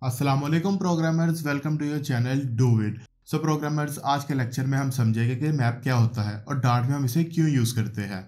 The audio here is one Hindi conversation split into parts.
अस्सलाम वालेकुम programmers, welcome to your channel do it. So programmers, आज के लेक्चर में हम समझेंगे कि मैप क्या होता है और डार्ट में हम इसे क्यों यूज़ करते हैं।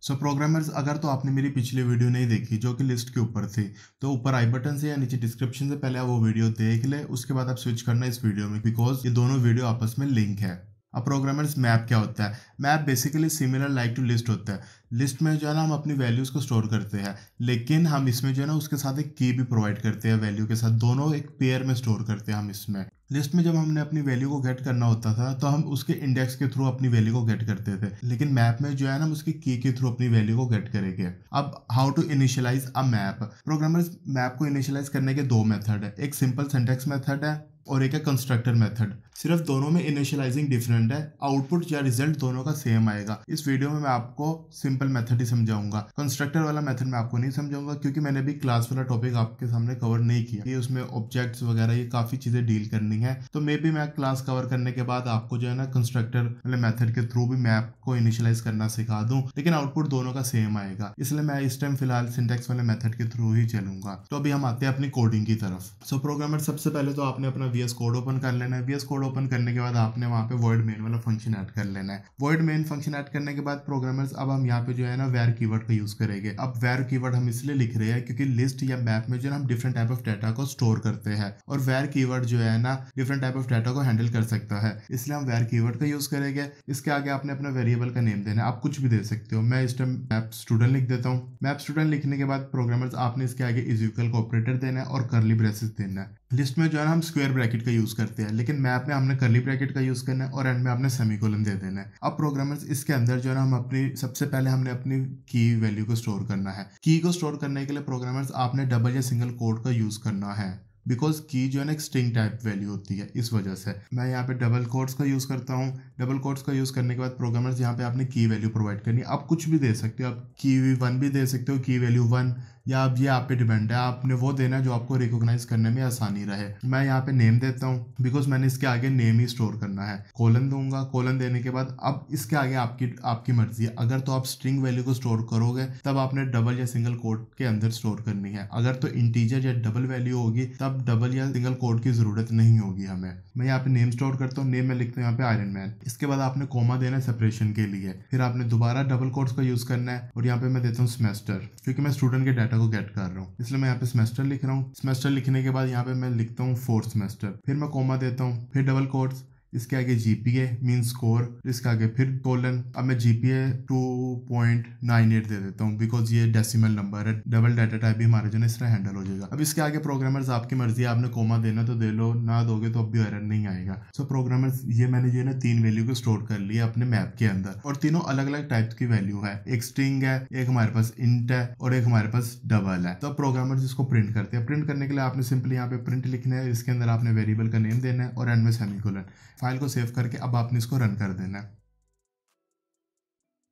सो प्रोग्रामर्स, अगर तो आपने मेरी पिछली वीडियो नहीं देखी जो कि लिस्ट के ऊपर थी, तो ऊपर आई बटन से या नीचे डिस्क्रिप्शन से पहले आप वो वीडियो देख ले, उसके बाद आप स्विच करना इस वीडियो में, बिकॉज ये दोनों वीडियो आपस में लिंक है। अब प्रोग्रामर्स, मैप क्या होता है? Map basically similar like to list होता है। लिस्ट में जो है ना हम अपनी वैल्यूज़ को स्टोर करते हैं, लेकिन हम इसमें जो है ना उसके साथ एक की भी प्रोवाइड करते हैं वैल्यू के साथ, दोनों एक पेयर में स्टोर करते हैं हम इसमें। लिस्ट में जब हमने अपनी वैल्यू को गेट करना होता था तो हम उसके इंडेक्स के थ्रू अपनी वैल्यू को गेट करते थे, लेकिन मैप में जो है ना हम उसकी की के थ्रू अपनी वैल्यू को गेट करेंगे। अब how to initialize a map? Programmers, map को इनिशियलाइज करने के दो मेथड है, एक सिंपल सिंटैक्स मेथड है और एक है कंस्ट्रक्टर मेथड। सिर्फ दोनों में इनिशियलाइजिंग डिफरेंट है, आउटपुट या रिजल्ट दोनों का सेम आएगा। इस वीडियो में मैं आपको सिंपल मेथड ही समझाऊंगा, कंस्ट्रक्टर वाला मेथड मैं आपको नहीं समझाऊंगा, क्योंकि मैंने भी क्लास वाला टॉपिक आपके सामने कवर नहीं किया। ये उसमें ऑब्जेक्ट्स वगैरह ये काफी चीजें डील करनी है, तो मे बी मैं क्लास कवर करने के बाद आपको जो है ना कंस्ट्रक्टर वाले मेथड के थ्रू भी मैप को इनिशियलाइज करना सिखा दूं, लेकिन आउटपुट दोनों का सेम आएगा। इसलिए मैं इस टाइम फिलहाल सिंटैक्स वाले मेथड के थ्रू ही चलूंगा। तो अभी हम आते हैं अपनी कोडिंग की तरफ। सो प्रोग्रामर, सबसे पहले तो आपने अपना VS कोड ओपन कर लेना है। VS कोड ओपन करने के बाद आपने वहाँ पे void main वाला फंक्शन ऐड कर लेना है। void main फंक्शन ऐड करने के बाद प्रोग्रामर्स, अब हम यहाँ पे जो है ना where कीवर्ड का यूज करेंगे। अब where कीवर्ड हम इसलिए लिख रहे हैं क्योंकि लिस्ट या मैप में जो है हम डिफरेंट टाइप ऑफ डाटा को स्टोर करते हैं, और where कीवर्ड जो है ना डिफरेंट टाइप ऑफ डाटा को हैंडल कर सकता है, इसलिए हम where कीवर्ड का यूज करेंगे। इसके आगे आपने अपना वेरिएबल का नेम देना है, आप कुछ भी दे सकते हो। मैं इस टाइम मैप स्टूडेंट लिख देता हूँ। मैप स्टूडेंट लिखने के बाद प्रोग्रामर्स, आपने इसके आगे इज इक्वल का ऑपरेटर देना है और करली ब्रेसेस देना है। लिस्ट में जो है ना हम स्क्वायर ब्रैकेट का यूज करते हैं, लेकिन मैप में हमने करली ब्रैकेट का यूज करना है और एंड में आपने सेमीकोलन दे देना है। अब प्रोग्रामर्स, इसके अंदर जो है ना हम अपनी सबसे पहले हमने अपनी की वैल्यू को स्टोर करना है। की को स्टोर करने के लिए प्रोग्रामर्स आपने डबल या सिंगल कोड का यूज करना है, बिकॉज की जो है ना एक स्ट्रिंग टाइप वैल्यू होती है। इस वजह से मैं यहाँ पे डबल कोट्स का यूज करता हूँ। डबल कोट्स का यूज करने के बाद प्रोग्रामर्स यहाँ पे आपने की वैल्यू प्रोवाइड करनी है। आप कुछ भी दे सकते हो, आप की 1 भी दे सकते हो, की वैल्यू 1, या अब ये आप पे डिपेंड है, आपने वो देना जो आपको रिकॉग्नाइज करने में आसानी रहे। मैं यहाँ पे नेम देता हूँ, बिकॉज मैंने इसके आगे नेम ही स्टोर करना है। कोलन दूंगा, कोलन देने के बाद अब इसके आगे आपकी मर्जी है। अगर तो आप स्ट्रिंग वैल्यू को स्टोर करोगे तब आपने डबल या सिंगल कोड के अंदर स्टोर करनी है। अगर तो इंटीजर या डबल वैल्यू होगी तब डबल या सिंगल कोड की जरूरत नहीं होगी हमें। मैं यहाँ पे नेम स्टोर करता हूँ, नेम में लिखता हूँ यहाँ पे आयरन मैन। इसके बाद आपने कोमा देना है सेपरेशन के लिए, फिर आपने दोबारा डबल कोट्स का यूज करना है और यहाँ पे मैं देता हूँ सेमेस्टर, क्योंकि मैं स्टूडेंट के डाटा को गेट कर रहा हूँ, इसलिए मैं यहाँ पे सेमेस्टर लिख रहा हूँ। सेमेस्टर लिखने के बाद यहाँ पे मैं लिखता हूँ 4th सेमेस्टर, फिर मैं कोमा देता हूँ, फिर डबल कोट्स, इसके आगे जीपीए मीन स्कोर, इसके आगे फिर कोलन। अब मैं जीपीए 2.98 दे देता हूँ, बिकॉज ये डेसिमल नंबर है, डबल डाटा टाइप भी हमारे जो है इस तरह हैंडल हो जाएगा। अब इसके आगे प्रोग्रामर्स आपकी मर्जी है, आपने कोमा देना तो दे लो, ना दोगे तो अब भी एरर नहीं आएगा। सो प्रोग्रामर्स, ये मैंने जो है ना 3 वैल्यू को स्टोर कर लिया अपने मैप के अंदर, और तीनों अलग अलग टाइप की वैल्यू है। एक स्ट्रिंग है, एक हमारे पास इंट है और एक हमारे पास डबल है। तो प्रोग्रामर्स इसको प्रिंट करते हैं। प्रिंट करने के लिए आपने सिंपली यहाँ पे प्रिंट लिखना है, इसके अंदर आपने वेरिएबल का नेम देना है और एंड में सेमीकोलन। फाइल को सेव करके अब आपने इसको रन कर देना है।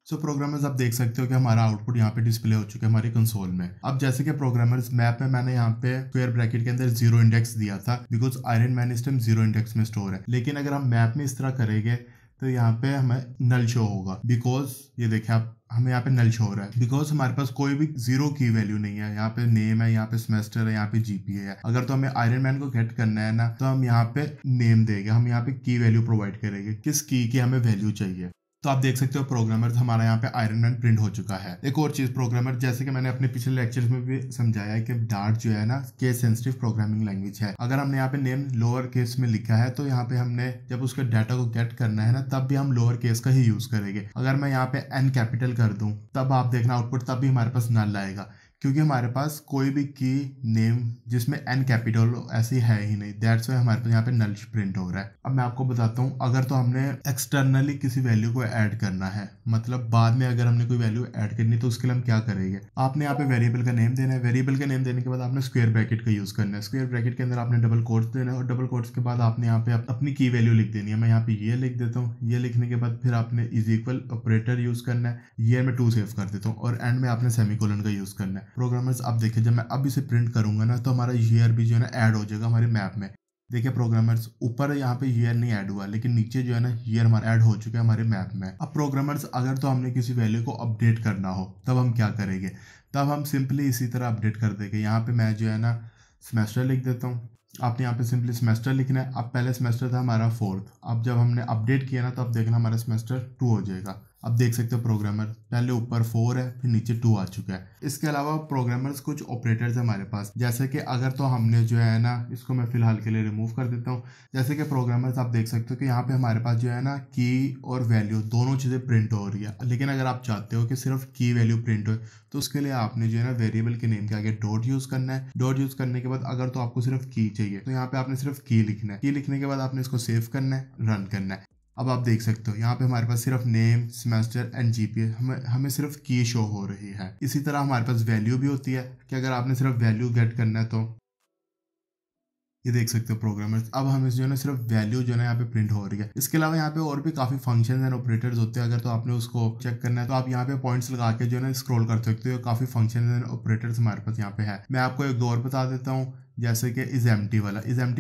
सो प्रोग्रामर्स, आप देख सकते हो कि हमारा आउटपुट यहाँ पे डिस्प्ले हो चुका है हमारी कंसोल में। अब जैसे कि प्रोग्रामर्स, मैप में मैंने यहाँ पे स्क्वायर ब्रैकेट के अंदर 0 इंडेक्स दिया था, बिकॉज आयरन मैन इस टाइम 0 इंडेक्स में स्टोर है। लेकिन अगर हम मैप में इस तरह करेंगे तो यहाँ पे हमें नल शो होगा, बिकॉज ये देखिए आप, हमें यहाँ पे नल शो हो रहा है, बिकॉज हमारे पास कोई भी 0 की वैल्यू नहीं है। यहाँ पे नेम है, यहाँ पे सेमेस्टर है, यहाँ पे जीपीए है। अगर तो हमें आयरन मैन को गेट करना है ना, तो हम यहाँ पे नेम देंगे, हम यहाँ पे की वैल्यू प्रोवाइड करेंगे, किस की हमें वैल्यू चाहिए। तो आप देख सकते हो प्रोग्रामर्स, हमारा यहाँ पे आयरन मैन प्रिंट हो चुका है। एक और चीज प्रोग्रामर, जैसे कि मैंने अपने पिछले लेक्चर्स में भी समझाया है कि डार्ट जो है ना केस सेंसिटिव प्रोग्रामिंग लैंग्वेज है। अगर हमने यहाँ पे नेम लोअर केस में लिखा है तो यहाँ पे हमने जब उसके डाटा को गेट करना है ना, तब भी हम लोअर केस का ही यूज करेंगे। अगर मैं यहाँ पे एन कैपिटल कर दूं तब आप देखना आउटपुट तब भी हमारे पास नल आएगा, क्योंकि हमारे पास कोई भी की नेम जिसमें एन कैपिटल ऐसी है ही नहीं। दैट्स वाई हमारे पास यहाँ पे नल प्रिंट हो रहा है। अब मैं आपको बताता हूँ, अगर तो हमने एक्सटर्नली किसी वैल्यू को ऐड करना है, मतलब बाद में अगर हमने कोई वैल्यू ऐड करनी है, तो उसके लिए हम क्या करेंगे, आपने यहाँ पे वेरिएबल का नेम देना है। वेरिएबल का नेम देने के बाद आपने स्क्वायर ब्रैकेट का यूज करना है। स्क्वायर ब्रैकेट के अंदर आपने डबल कोट्स देना है और डबल कोट्स के बाद आपने यहाँ पे अपनी की वैल्यू लिख देनी है। मैं यहाँ पे ये लिख देता हूँ। ये लिखने के बाद फिर आपने इज इक्वल ऑपरेटर यूज करना है। ये मैं 2 सेव कर देता हूँ और एंड में आपने सेमीकोलन का यूज करना है। प्रोग्रामर्स, अब देखिए जब मैं अब इसे प्रिंट करूंगा ना, तो हमारा ईयर भी जो है ना ऐड हो जाएगा हमारे मैप में। देखिए प्रोग्रामर्स, ऊपर यहाँ पे ईयर नहीं ऐड हुआ, लेकिन नीचे जो है ना ईयर हमारा ऐड हो चुका है हमारे मैप में। अब प्रोग्रामर्स, अगर तो हमने किसी वैल्यू को अपडेट करना हो तब हम क्या करेंगे, तब हम सिंपली इसी तरह अपडेट कर देंगे। यहाँ पे मैं जो है ना सेमेस्टर लिख देता हूँ। आपने यहाँ पे सिंपली सेमेस्टर लिखना है। अब पहले सेमेस्टर था हमारा 4th, अब जब हमने अपडेट किया ना तो अब देखना हमारा सेमेस्टर 2 हो जाएगा। अब देख सकते हो प्रोग्रामर पहले ऊपर 4 है, फिर नीचे 2 आ चुका है। इसके अलावा प्रोग्रामर्स कुछ ऑपरेटर्स हमारे पास, जैसे कि अगर तो हमने जो है ना, इसको मैं फिलहाल के लिए रिमूव कर देता हूँ। जैसे कि प्रोग्रामर्स आप देख सकते हो कि यहाँ पे हमारे पास जो है ना की और वैल्यू दोनों चीज़ें प्रिंट हो रही है। लेकिन अगर आप चाहते हो कि सिर्फ की वैल्यू प्रिंट हो तो उसके लिए आपने जो है ना वेरिएबल के नेम के आगे डॉट यूज़ करना है। डॉट यूज़ करने के बाद अगर तो आपको सिर्फ की चाहिए तो यहाँ पे आपने सिर्फ की लिखना है। की लिखने के बाद आपने इसको सेव करना है, रन करना है। अब आप देख सकते हो यहाँ पे हमारे पास सिर्फ नेम, सेमेस्टर एंड जीपीए हमें सिर्फ की शो हो रही है। इसी तरह हमारे पास वैल्यू भी होती है कि अगर आपने सिर्फ वैल्यू गेट करना है तो ये देख सकते हो प्रोग्रामर्स। अब हमें जो है ना सिर्फ वैल्यू जो है ना यहाँ पे प्रिंट हो रही है। इसके अलावा यहाँ पे और भी काफी फंक्शंस एंड ऑपरेटर्स होते हैं। अगर तो आपने उसको चेक करना है तो आप यहाँ पे पॉइंट्स लगा के जो है ना स्क्रॉल कर सकते हो। काफी फंक्शंस एंड ऑपरेटर्स हमारे पास यहाँ पे है। मैं आपको एक दो और बता देता हूँ, जैसे कि इज एम्प्टी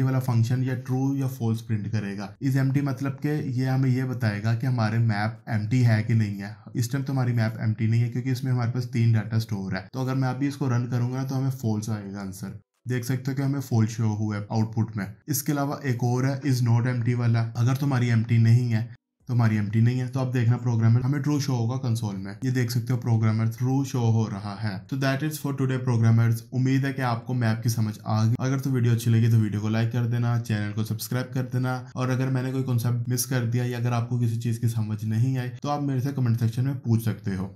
वाला फंक्शन या ट्रू या फॉल्स प्रिंट करेगा। इज एम्प्टी मतलब कि ये हमें ये बताएगा कि हमारे मैप एम्प्टी है कि नहीं है। इस टाइम तो हमारी मैप एम्प्टी नहीं है क्योंकि इसमें हमारे पास 3 डाटा स्टोर है। तो अगर मैं अभी इसको रन करूंगा ना तो हमें फॉल्स आएगा आंसर। देख सकते हो कि हमें फॉल्स शो हुआ है आउटपुट में। इसके अलावा एक और है इज नॉट एम्प्टी वाला। अगर तुम्हारी एम्प्टी नहीं है तो हमारी एम्प्टी नहीं है तो अब देखना प्रोग्रामर हमें ट्रू शो होगा कंसोल में। ये देख सकते हो प्रोग्रामर ट्रू शो हो रहा है। तो that is for today programmers. उम्मीद है कि आपको मैप की समझ आ गई। अगर तो वीडियो अच्छी लगी तो वीडियो को लाइक कर देना, चैनल को सब्सक्राइब कर देना, और अगर मैंने कोई कॉन्सेप्ट मिस कर दिया या अगर आपको किसी चीज की समझ नहीं आई तो आप मेरे से कमेंट सेक्शन में पूछ सकते हो।